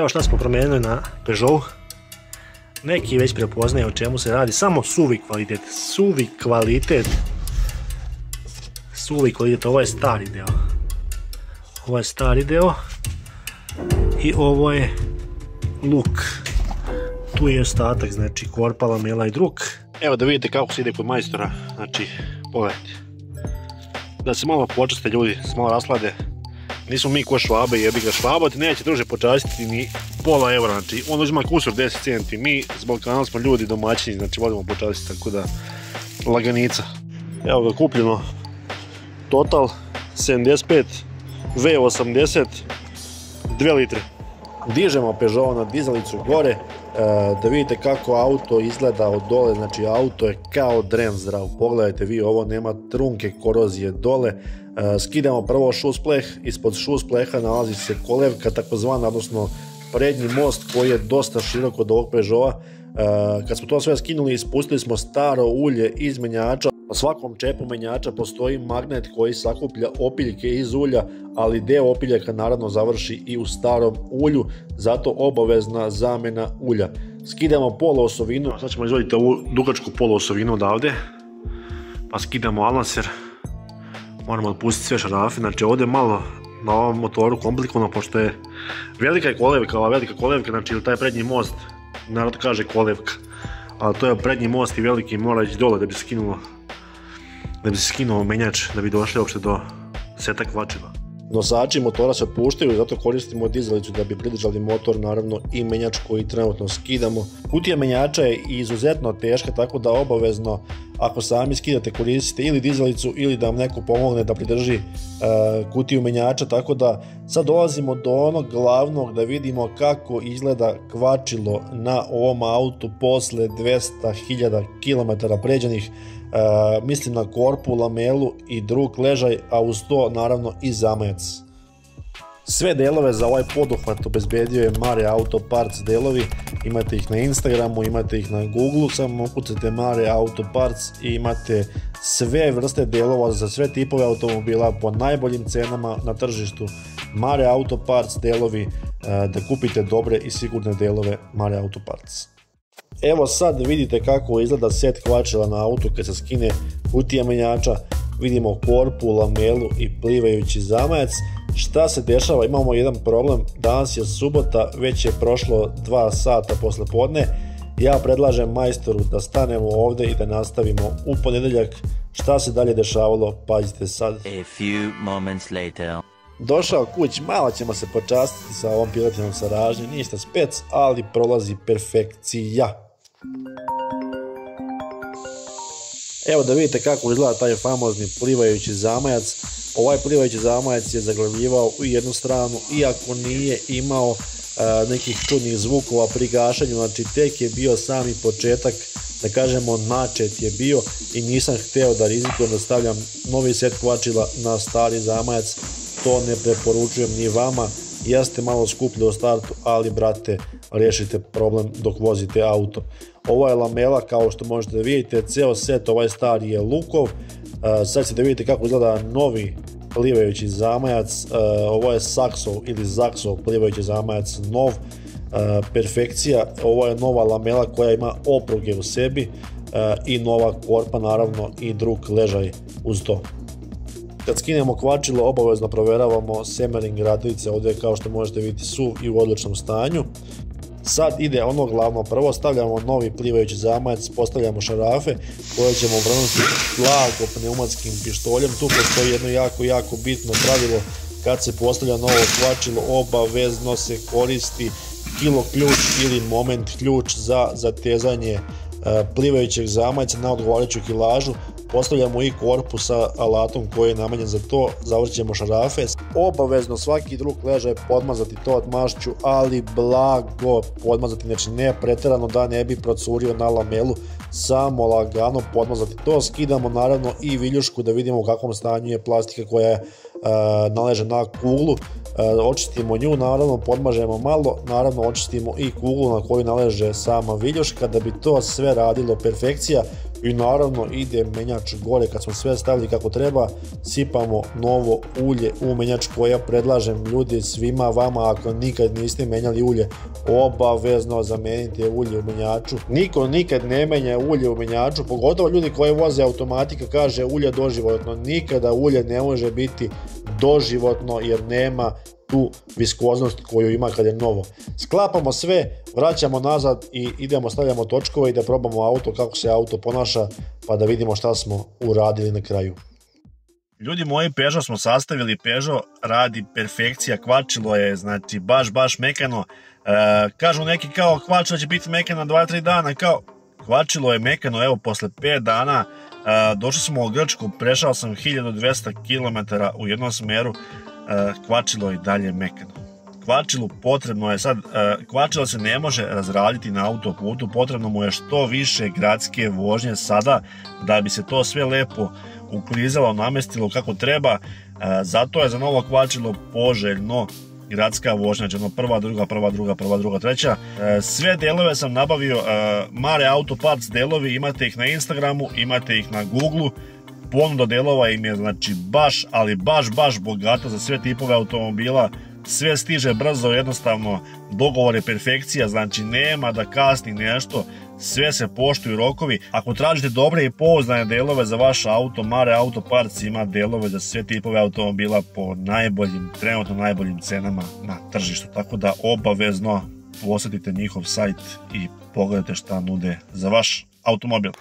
Evo šta smo promijenili na Peugeotu. Neki već prepoznaju o čemu se radi, samo suvi kvalitet. Suvi kvalitet, ovo je stari deo. I ovo je luk. Tu je ostatak, znači korpa, lamela i druk. Evo da vidite kako se ide kod majstora, znači pogledajte. Da se malo počaste ljudi, se malo raslade. Nismo mi ko Švabe, jebi ga, Švaba ti neće druže počastiti ni pola eura, znači on uzima kusur 10 centi, mi zbog kanala smo ljudi domaćini, znači volimo počastiti, tako da laganica. Evo ga kupljeno, Total 75 V80 2 litre. Dižemo Peugeot na dizalicu gore, da vidite kako auto izgleda od dole, znači auto je kao dren zdrav, pogledajte vi ovo, nema trunke korozije dole. Skidamo prvo šuspleh, ispod šuspleha nalazi se kolevka takozvana, odnosno prednji most koji je dosta širok od ovog Peugeota. Kad smo to sve skinuli, ispustili smo staro ulje iz menjača. Na svakom čepu menjača postoji magnet koji sakuplja opiljke iz ulja, ali deo opiljaka naravno završi i u starom ulju, zato obavezna zamjena ulja. Skidamo poluosovinu, sad ćemo izvoditi ovu dugačku poluosovinu odavde, pa skidamo alanser. Moramo otpustiti sve šarafe, znači ovdje je malo na ovom motoru komplikovano, pošto je velika kolevka, znači taj prednji most, narod kaže kolevka, ali to je prednji most i veliki, mora ići dole da bi se skinuo menjač, da bi došli uopšte do seta kvačila. Nosači motora se otpuštaju, zato koristimo dizalicu da bi pridržali motor, naravno i menjač koji trenutno skidamo. Kutija menjača je izuzetno teška, tako da obavezno ako sami skidate koristite ili dizalicu ili da vam neko pomogne da pridrži kutiju menjača, tako da sad dolazimo do onog glavnog da vidimo kako izgleda kvačilo na ovom autu posle 200.000 km pređenih. Mislim na korpu, lamelu i drug ležaj, a uz to naravno i zamajac. Sve delove za ovaj poduhvat obezbedio je Mare Auto Parts delovi, imate ih na Instagramu, imate ih na Googleu, samo ukucate Mare Auto Parts i imate sve vrste delova za sve tipove automobila po najboljim cenama na tržištu. Mare Auto Parts delovi, da kupite dobre i sigurne delove Mare Auto Parts. Evo sad vidite kako izgleda set kvačila na autu kad se skine kutija menjača, vidimo korpu, lamelu i plivajući zamajac. Šta se dešava? Imamo jedan problem, danas je subota, već je prošlo 2 sata posle podne. Ja predlažem majstoru da stanemo ovdje i da nastavimo u ponedeljak. Šta se dalje dešavalo, pazite sad. A few moments later. Došao kuć, malo ćemo se počastiti sa ovom pilotinom saražnje, ništa spec, ali prolazi perfekcija. Evo da vidite kako izgleda taj famozni plivajući zamajac. Ovaj plivajući zamajac je zaglavljivao u jednu stranu, iako nije imao nekih čudnih zvukova pri gašenju, znači tek je bio sami početak, da kažemo načet je bio i nisam hteo da rizikujem da stavljam novi set kvačila na stari zamajac, to ne preporučujem ni vama. Jeste malo skuplje u startu, ali brate, riješite problem dok vozite auto. Ovo je lamela, kao što možete da vidite, ceo set ovaj stari je lukov. Sad ćete da vidite kako izgleda novi plivajući zamajac, ovo je Saxo ili Zaxo plivajući zamajac nov, perfekcija. Ovo je nova lamela koja ima opruge u sebi i nova korpa, naravno i drug ležaj uz to. Kad skinemo kvačilo, obavezno proveravamo semering radilice, ovdje kao što možete vidjeti suv i u odličnom stanju. Sad ide ono glavno, prvo stavljamo novi plivajući zamajac, postavljamo šarafe koje ćemo vrnuti blago pneumatskim pištoljem. Tu postoji jedno jako bitno pravilo, kad se postavlja novo kvačilo obavezno se koristi kilo ključ ili moment ključ za zatezanje plivajućeg zamajca na odgovarajuću kilažu. Postavljamo i korpu sa alatom koji je namenjen za to, zavrćemo šarafe. Obavezno svaki drug ležaj podmazati to mašću, ali blago podmazati, znači ne pretjerano da ne bi procurio na lamelu, samo lagano podmazati to. Skidamo naravno i viljušku da vidimo u kakvom stanju je plastika koja naleže na kuglu. Očistimo nju, naravno podmažemo malo, naravno očistimo i kuglu na koju naleže sama viljuška, da bi to sve radilo perfekcija. I naravno ide menjač gore, kad smo sve stavili kako treba, sipamo novo ulje u menjač koje ja predlažem ljudi svima vama, ako nikad niste menjali ulje, obavezno zamenite ulje u menjaču. Niko nikad ne menja ulje u menjaču, pogotovo ljudi koji voze automatika, kaže ulje doživotno. Nikada ulje ne može biti doživotno jer nema tu viskoznost koju ima kad je novo. Sklapamo sve, vraćamo nazad i idemo, stavljamo točkove i da probamo auto, kako se auto ponaša, pa da vidimo šta smo uradili na kraju. Ljudi moji, Peugeot smo sastavili, Peugeot radi perfekcija, kvačilo je, znači baš mekano. Kažu neki kao kvačilo će biti mekano 2-3 dana, kao kvačilo je mekano, evo posle 5 dana došli smo u Grčku, prešao sam 1200 km u jednom smeru, kvačilo je dalje mekano. Kvačilu potrebno je sad, kvačilo se ne može razraditi na autoputu, potrebno mu je što više gradske vožnje sada da bi se to sve lepo uklizalo, namestilo kako treba, zato je za novo kvačilo poželjno gradska vožnja, znači prva, druga, treća. Sve delove sam nabavio, Mare Auto Parts delovi, imate ih na Instagramu, imate ih na Googlu, ponuda delova im je znači baš, ali baš bogata za sve tipove automobila, sve stiže brzo, jednostavno, dogovor je perfekcija, znači nema da kasni nešto, sve se poštuju rokovi. Ako tražite dobre i pouzdane delove za vaš auto, Mare Auto Parts ima delove za sve tipove automobila po najboljim, trenutno najboljim cenama na tržištu, tako da obavezno posjetite njihov sajt i pogledajte šta nude za vaš automobil.